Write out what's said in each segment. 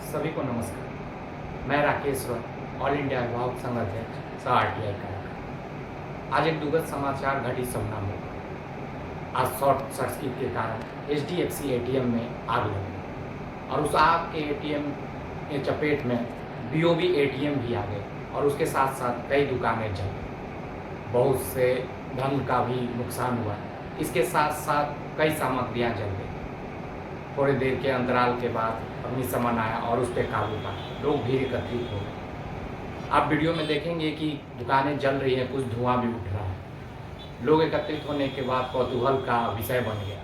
सभी को नमस्कार। मैं राकेश रॉय, ऑल इंडिया अभिभावक संघ अध्यक्ष सह RTI कार्यक्रम। आज एक दुखद समाचार घटित सामना हुआ। आज शॉर्ट सर्किट के कारण HDFC ATM में आग लगी और उस आग के ATM के चपेट में BOB ATM भी आ गए और उसके साथ साथ कई दुकानें जल गई। बहुत से धन का भी नुकसान हुआ। इसके साथ साथ कई सामग्रियां जल गई। थोड़ी देर के अंतराल के बाद अग्निशमन आया और उस पर काबू पाया। लोग भी एकत्रित हो गए। आप वीडियो में देखेंगे कि दुकानें जल रही हैं, कुछ धुआं भी उठ रहा है। लोग एकत्रित होने के बाद कौतूहल का विषय बन गया।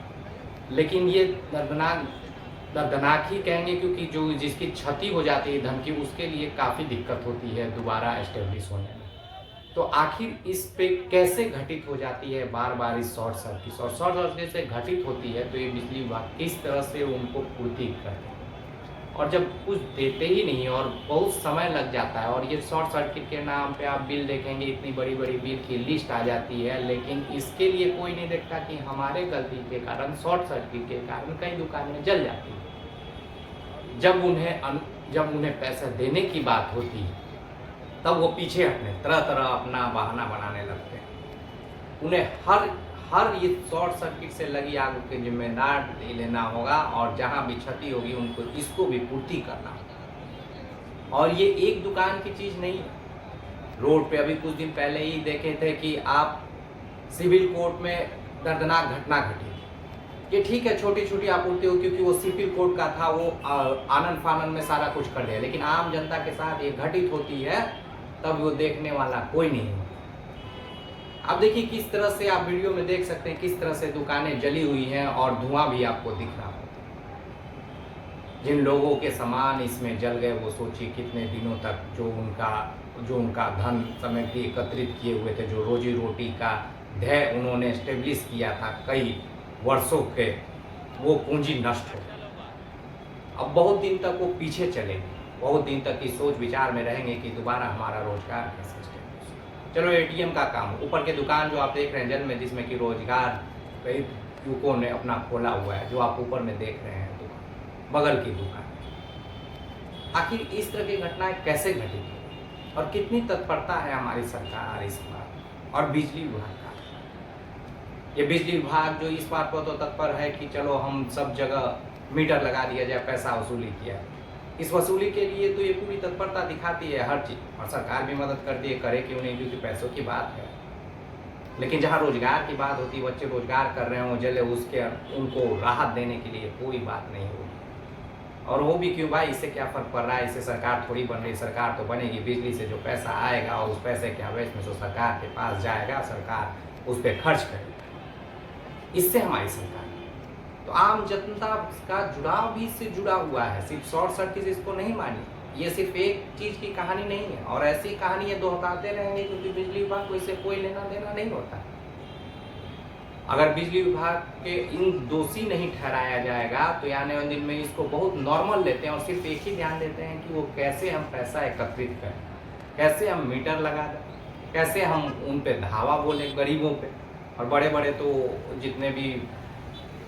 लेकिन ये दर्दनाक ही कहेंगे, क्योंकि जो जिसकी क्षति हो जाती है धन की, उसके लिए काफ़ी दिक्कत होती है दोबारा एस्टेब्लिश होने में। तो आखिर इस पे कैसे घटित हो जाती है बार बार इस शॉर्ट सर्किट, और शॉर्ट सर्किट से घटित होती है तो ये बिजली विभाग किस तरह से उनको पूर्ति करते हैं, और जब कुछ देते ही नहीं और बहुत समय लग जाता है। और ये शॉर्ट सर्किट के नाम पे आप बिल देखेंगे, इतनी बड़ी बड़ी बिल की लिस्ट आ जाती है, लेकिन इसके लिए कोई नहीं देखता कि हमारे गलती के कारण, शॉर्ट सर्किट के कारण कई दुकानें जल जाती हैं। जब उन्हें पैसा देने की बात होती है तब वो पीछे हटने, तरह तरह अपना बहाना बनाने लगते हैं। उन्हें हर ये शॉर्ट सर्किट से लगी आग के जिम्मेदार लेना होगा, और जहां भी क्षति होगी उनको इसको भी पूर्ति करना होगा। और ये एक दुकान की चीज़ नहीं है। रोड पे अभी कुछ दिन पहले ही देखे थे कि आप सिविल कोर्ट में दर्दनाक घटना घटी। ये ठीक है, छोटी छोटी आपूर्ति हो, क्योंकि वो सिविल कोर्ट का था, वो आनन फानन में सारा कुछ कर दिया। लेकिन आम जनता के साथ ये घटित होती है तब वो देखने वाला कोई नहीं है। अब देखिए किस तरह से आप वीडियो में देख सकते हैं, किस तरह से दुकानें जली हुई हैं और धुआं भी आपको दिख रहा है। जिन लोगों के सामान इसमें जल गए, वो सोचिए कितने दिनों तक जो उनका धन सामग्री एकत्रित किए हुए थे, जो रोजी रोटी का ध्येय उन्होंने एस्टेब्लिश किया था कई वर्षों के, वो पूंजी नष्ट हो गई। अब बहुत दिन तक वो पीछे चलेंगे, बहुत दिन तक इस सोच विचार में रहेंगे कि दोबारा हमारा रोजगार कैसे स्टेब्लिश। चलो ATM का काम, ऊपर के दुकान जो आप देख रहे हैं जल में, जिसमें कि रोजगार कई युवकों ने अपना खोला हुआ है, जो आप ऊपर में देख रहे हैं दुकान, बगल की दुकान। आखिर इस तरह की घटनाएं कैसे घटी और कितनी तत्परता है हमारी सरकार इस बात, और बिजली विभाग का। ये बिजली विभाग जो इस बात पर तो तत्पर है कि चलो हम सब जगह मीटर लगा दिया जाए, पैसा वसूली किया। इस वसूली के लिए तो ये पूरी तत्परता दिखाती है हर चीज़, और सरकार भी मदद करती है, करे क्यों नहीं, क्योंकि पैसों की बात है। लेकिन जहाँ रोजगार की बात होती है, बच्चे रोजगार कर रहे हों, जले उसके उनको राहत देने के लिए कोई बात नहीं होगी। और वो भी क्यों भाई, इससे क्या फ़र्क पड़ रहा है, इससे सरकार थोड़ी बन रही। सरकार तो बनेगी, बिजली से जो पैसा आएगा और उस पैसे के अवैध में जो सरकार के पास जाएगा, सरकार उस पर खर्च करेगी। इससे हमारी सरकार, तो आम जनता का जुड़ाव भी इससे जुड़ा हुआ है। सिर्फ शॉर्ट सर्किट इसको नहीं मानिए, ये सिर्फ एक चीज़ की कहानी नहीं है, और ऐसी कहानी ये दोहराते रहेंगे, क्योंकि बिजली विभाग को इससे कोई लेना देना नहीं होता। अगर बिजली विभाग के इन दोषी नहीं ठहराया जाएगा तो आने वाले दिन में इसको बहुत नॉर्मल लेते हैं, और सिर्फ एक ही ध्यान देते हैं कि वो कैसे हम पैसा एकत्रित करें, कैसे हम मीटर लगा दें, कैसे हम उन पर धावा बोलें गरीबों पे। और बड़े बड़े तो जितने भी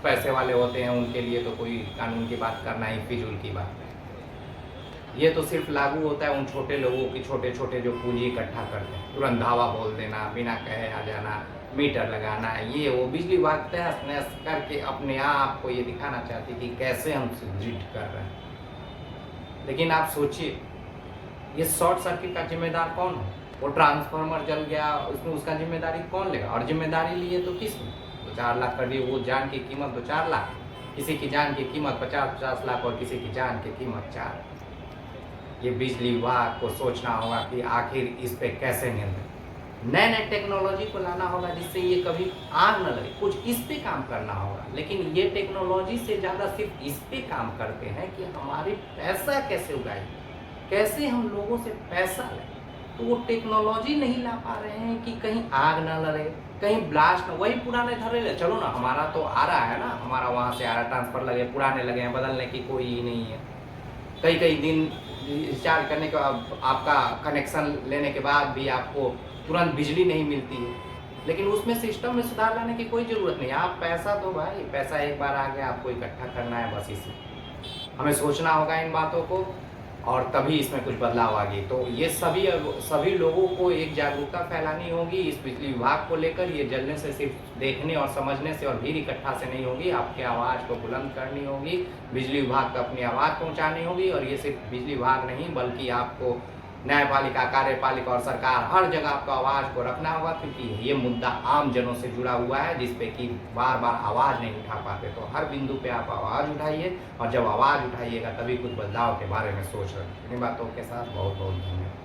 पैसे वाले होते हैं उनके लिए तो कोई कानून की बात करना ही फिजूल की बात है। ये तो सिर्फ लागू होता है उन छोटे लोगों की, छोटे छोटे जो पूंजी इकट्ठा करते हैं, तुरंत धावा बोल देना, बिना कहे आ जाना, मीटर लगाना, ये वो। बिजली विभाग तहस नहस करके अपने आप को ये दिखाना चाहती कि कैसे हम सुदृढ़ कर रहे हैं। लेकिन आप सोचिए, ये शॉर्ट सर्किट का जिम्मेदार कौन है? वो ट्रांसफार्मर जल गया, उसमें उसका जिम्मेदारी कौन लेगा? और जिम्मेदारी लिए तो किसने? 4 लाख कर दिए, वो जान की कीमत तो 4 लाख, किसी की जान की कीमत 50-50 लाख और किसी की जान की कीमत 4। ये बिजली विभाग को सोचना होगा कि आखिर इस पे कैसे नियंत्रण, नए नए टेक्नोलॉजी को लाना होगा जिससे ये कभी आग न लगे, कुछ इस पे काम करना होगा। लेकिन ये टेक्नोलॉजी से ज़्यादा सिर्फ इस पे काम करते हैं कि हमारे पैसा कैसे उगाए, कैसे हम लोगों से पैसा लें। तो वो टेक्नोलॉजी नहीं ला पा रहे हैं कि कहीं आग ना लगे, कहीं ब्लास्ट ना, वही पुराने धरे ले। चलो ना, हमारा तो आ रहा है ना, हमारा वहाँ से आ रहा, ट्रांसफर लगे, पुराने लगे हैं, बदलने की कोई ही नहीं है। कई कई दिन रिचार्ज करने के बाद, आपका कनेक्शन लेने के बाद भी आपको तुरंत बिजली नहीं मिलती है। लेकिन उसमें सिस्टम में सुधार लाने की कोई ज़रूरत नहीं। आप पैसा दो भाई, पैसा एक बार आ गया, आपको इकट्ठा करना है बस इसी। हमें सोचना होगा इन बातों को और तभी इसमें कुछ बदलाव आएगी। तो ये सभी लोगों को एक जागरूकता फैलानी होगी इस बिजली विभाग को लेकर। ये जलने से सिर्फ देखने और समझने से और भीड़ इकट्ठा से नहीं होगी, आपकी आवाज़ को बुलंद करनी होगी, बिजली विभाग को अपनी आवाज़ पहुंचानी होगी। और ये सिर्फ बिजली विभाग नहीं बल्कि आपको न्यायपालिका, कार्यपालिका और सरकार हर जगह आपको आवाज़ को रखना होगा, क्योंकि ये मुद्दा आम जनों से जुड़ा हुआ है जिस पे कि बार बार आवाज़ नहीं उठा पाते। तो हर बिंदु पे आप आवाज़ उठाइए और जब आवाज़ उठाइएगा तभी कुछ बदलाव के बारे में सोच रहे हैं। इन बातों के साथ बहुत बहुत धन्यवाद।